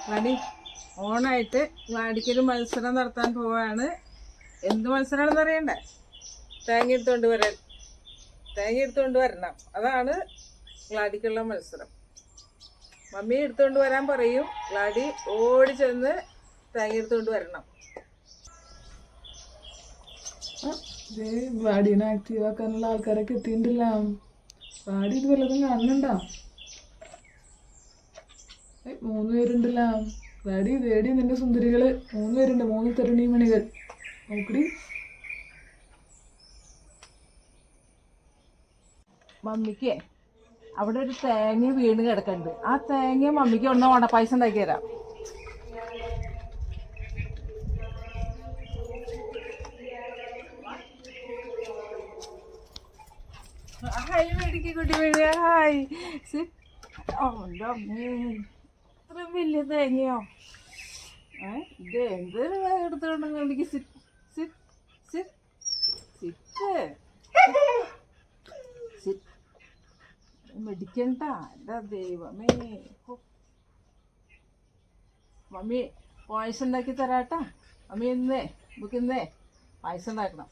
ഗ്ലാഡി ഓണായിട്ട് ഗ്ലാഡിക്കൊരു മത്സരം നടത്താൻ പോവാണ്. എന്ത് മത്സരമാണെന്ന് അറിയണ്ടേ? തേങ്ങ എടുത്തുകൊണ്ട് വരണം. അതാണ് ഗ്ലാഡിക്കുള്ള മത്സരം. മമ്മി എടുത്തുകൊണ്ട് വരാൻ പറയും, ഗ്ലാഡി ഓടി ചെന്ന് തേങ്ങ എടുത്തുകൊണ്ട് വരണം. ഗ്ലാഡീനെ ആക്റ്റീവ് ആക്കാനുള്ള ആൾക്കാരൊക്കെ എത്തിയിട്ടില്ല. ഗ്ലാഡി ഇത് വല്ലതും കാണുന്നുണ്ടോ? 3 പേരുണ്ടല്ല. ഗ്ലാഡി തേടി നിന്റെ സുന്ദരികള് 3 പേരുണ്ട്. 3 തരുണീമണികൾ. നോക്കടി. മമ്മിക്ക് അവിടെ ഒരു തേങ്ങ വീണ് കിടക്കുന്നുണ്ട്. ആ തേങ്ങ മമ്മിക്ക് ഒന്ന് ഓണ പൈസ ഉണ്ടാക്കി തരാം. ഹായ് മേടിക്ക് കുട്ടി വീഴ. ഹായ് ഇത്ര വലിയ തേങ്ങയോ? ഇത് എന്തൊരു എടുത്തോണ്ട് എനിക്ക് മെടിക്കണ്ട. എൻ്റെ ദൈവമേ. മമ്മി പായസം ഉണ്ടാക്കി തരാട്ടാ. മമ്മി ഇന്നേ പായസം ഉണ്ടാക്കണം.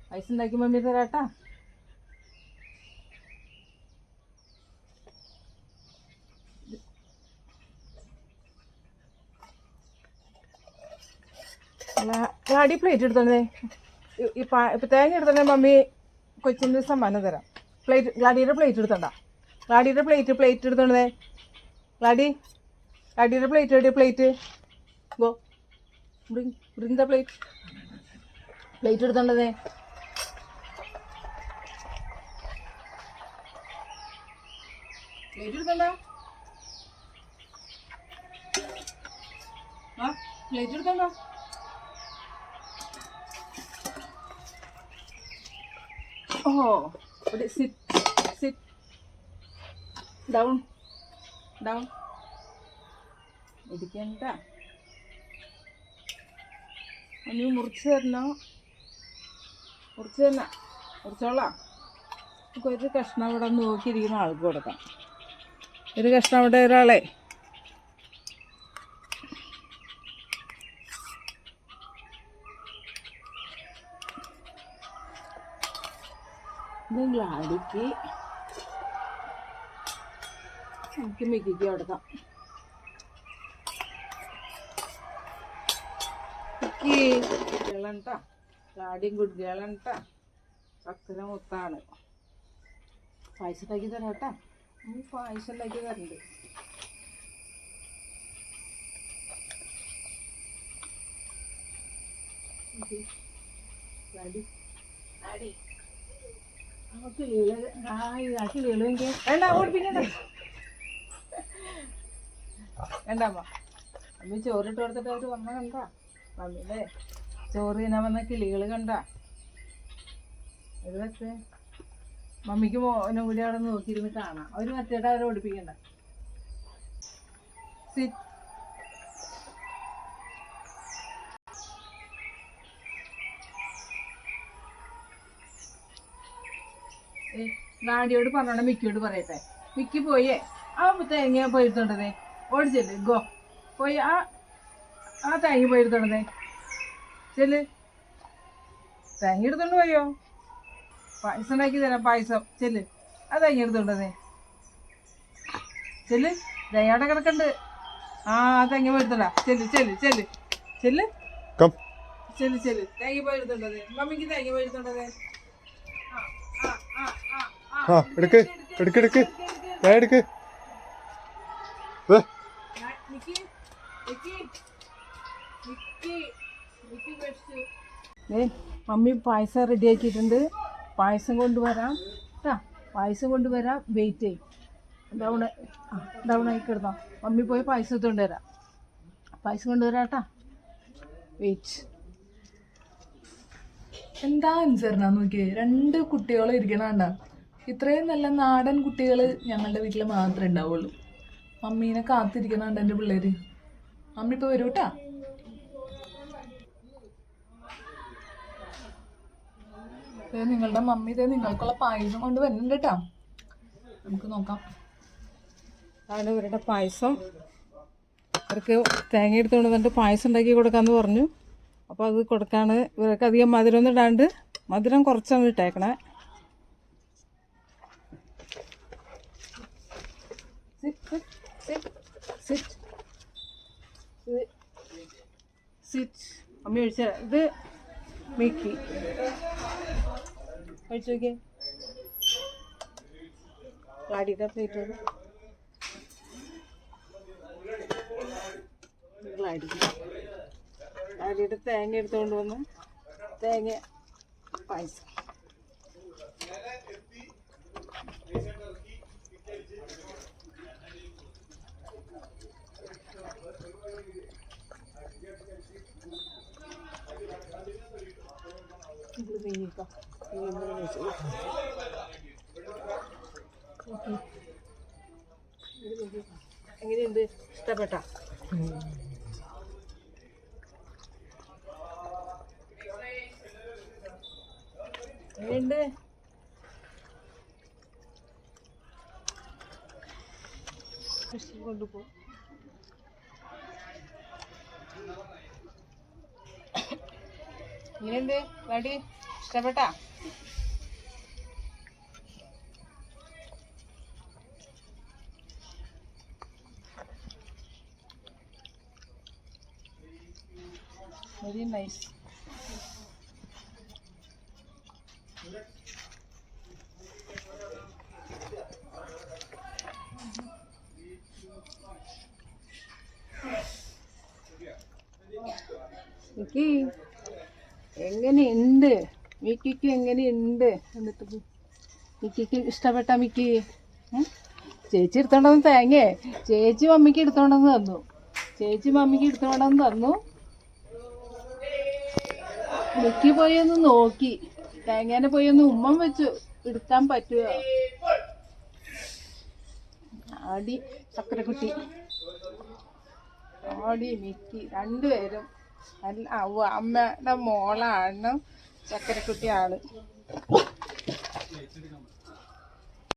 പായസം ഉണ്ടാക്കി മമ്മി തരാട്ടാ. ഗ്ലാഡി പ്ലേറ്റ് എടുത്തോണ്ടേ. ഇപ്പം തേങ്ങ എടുത്തോണ്ടേ മമ്മി കൊച്ചിൻ്റെ സമ്മാനം തരാം. ഗ്ലാഡിയുടെ പ്ലേറ്റ് എടുത്തോണ്ട. ഗ്ലാഡിയുടെ പ്ലേറ്റ് എടുത്തോണ്ടേ. ഗ്ലാഡിയുടെ plate go bring the plate എടുത്തോണ്ടേ. പ്ലേറ്റ് എടുത്തോണ്ട. പ്ലേറ്റ് എടുത്തോണ്ടോ. Oh, sit down. ഇരിക്കണ്ട. ഒന്ന് മുറിച്ചോളാം. നമുക്ക് ഒരു കഷ്ണം ഇവിടെ നോക്കിയിരിക്കുന്ന ആൾക്ക് കൊടുക്കാം. ഒരു കഷ്ണം അവിടെ ഒരാളെ. ഇത് ഗ്ലാഡിക്ക് എനിക്ക് മിക്കിക്ക് കൊടുക്കാം. ഗേളണ്ട. ഗ്ലാഡിയും ഗുഡ് ഗേളണ്ട. ചക്കര മുത്താണ്. പായസം ഉണ്ടാക്കി തരാട്ടാ. പായസം ഉണ്ടാക്കി തരണ്ട്. ഗ്ലാഡി വേണ്ടമ്മ. മമ്മി ചോറിട്ട് കൊടുത്തിട്ട് അവർ വന്ന കണ്ട. മമ്മിയുടെ ചോറ് തിന്നാൻ വന്ന കിളികൾ കണ്ട. ഇതൊക്കെ മമ്മിക്ക് മോനെ കൂടി അവിടെ നോക്കിയിരുന്ന് കാണാം. അവർ മറ്റേട്ടാ അവരെ ഓടിപ്പിക്കണ്ട. ഗ്ലാഡിയോട് പറഞ്ഞോണ്ട മിക്കിയോട് പറയട്ടെ. മിക്കി പോയേ ആ തേങ്ങ പോയിരുത്തോണ്ടതേ. ഓടിച്ചല്ലേ ഗോ പോയി ആ തേങ്ങ പോയിരുത്തോണ്ടതേ. ചെല്ല്. തേങ്ങ എടുത്തോണ്ട് പോയോ? പായസം ഉണ്ടാക്കി തരാം. പായസം ചെല്ല്. ആ തേങ്ങ എടുത്തോണ്ടതേ. ചെല്ല്. തേങ്ങയുടെ കിടക്കണ്ട്. ആ തേങ്ങ പോയിരുത്തോണ്ടാ. ചെല്ല്. തേങ്ങ പോയിരുത്തോണ്ടതേ. മമ്മിക്ക് തേങ്ങ പോയിരുത്തോണ്ടതേ. എടുക്ക്. മമ്മി പായസം റെഡി ആക്കിയിട്ടുണ്ട്. പായസം കൊണ്ടുവരാം കേട്ടാ. വെയിറ്റ് ചെയ്യും. ഡൗൺ ആയി കിടന്നോ. മമ്മി പോയി പായസം കൊണ്ടുവരാം. കേട്ടാ. വെയിറ്റ്. എന്താ അനുസരണ നോക്കിയേ. 2 കുട്ടികളും ഇരിക്കണണ്ട. ഇത്രയും നല്ല നാടൻ കുട്ടികൾ ഞങ്ങളുടെ വീട്ടിൽ മാത്രമേ ഉണ്ടാവുള്ളൂ. മമ്മീനെ കാത്തിരിക്കണുണ്ട് എൻ്റെ പിള്ളേര്. മമ്മി ഇപ്പോൾ വരൂട്ടാ. നിങ്ങളുടെ മമ്മി നിങ്ങൾക്കുള്ള പായസം കൊണ്ട് വരുന്നുണ്ട് കേട്ടാ. നമുക്ക് നോക്കാം. അതാണ് ഇവരുടെ പായസം. അവർക്ക് തേങ്ങ എടുത്തുകൊണ്ട് വന്നിട്ട് പായസം ഉണ്ടാക്കി കൊടുക്കാമെന്ന് പറഞ്ഞു. അപ്പോൾ അത് കൊടുക്കാണ്. ഇവർക്ക് അധികം മധുരമൊന്നും ഇടാണ്ട് മധുരം കുറച്ചാണ് ഇട്ടേക്കണേ. അമ്മ ഒഴിച്ച ഇത് മിക്കി കഴിച്ചു നോക്കിയേ. ഗ്ലാഡിയുടെ പ്ലേറ്റ് ഗ്ലാഡിയുടെ തേങ്ങ എടുത്തുകൊണ്ട് വന്ന് തേങ്ങ പായസം. എങ്ങനെയുണ്ട്? ഇഷ്ടപ്പെട്ട? എങ്ങനെയുണ്ട്? കൊണ്ടുപോകും. എങ്ങനെയുണ്ട് വാടി? ഇഷ്ടപ്പെട്ടാ? Very nice. മിക്കി എങ്ങനെയുണ്ട്? മിക്കിക്ക് എങ്ങനെയുണ്ട്? എന്നിട്ട് മിക്കിക്ക് ഇഷ്ടപ്പെട്ട? മിക്കി ചേച്ചി എടുത്തോണ്ടെന്ന് തേങ്ങ ചേച്ചി മമ്മിക്ക് എടുത്തോണ്ടെന്ന് തന്നു. ചേച്ചി മമ്മിക്ക് എടുത്തോണ്ടെന്ന് തന്നു. മിക്കി പോയി ഒന്ന് നോക്കി, തേങ്ങേനെ പോയി ഒന്ന് ഉമ്മം വെച്ചു. എടുക്കാൻ പറ്റുക? ആടി ചക്കരക്കുട്ടി, ആടി മിക്കി രണ്ടുപേരും. അല്ല അമ്മയുടെ മോളാണ് ചക്കരക്കുട്ടിയാണ്.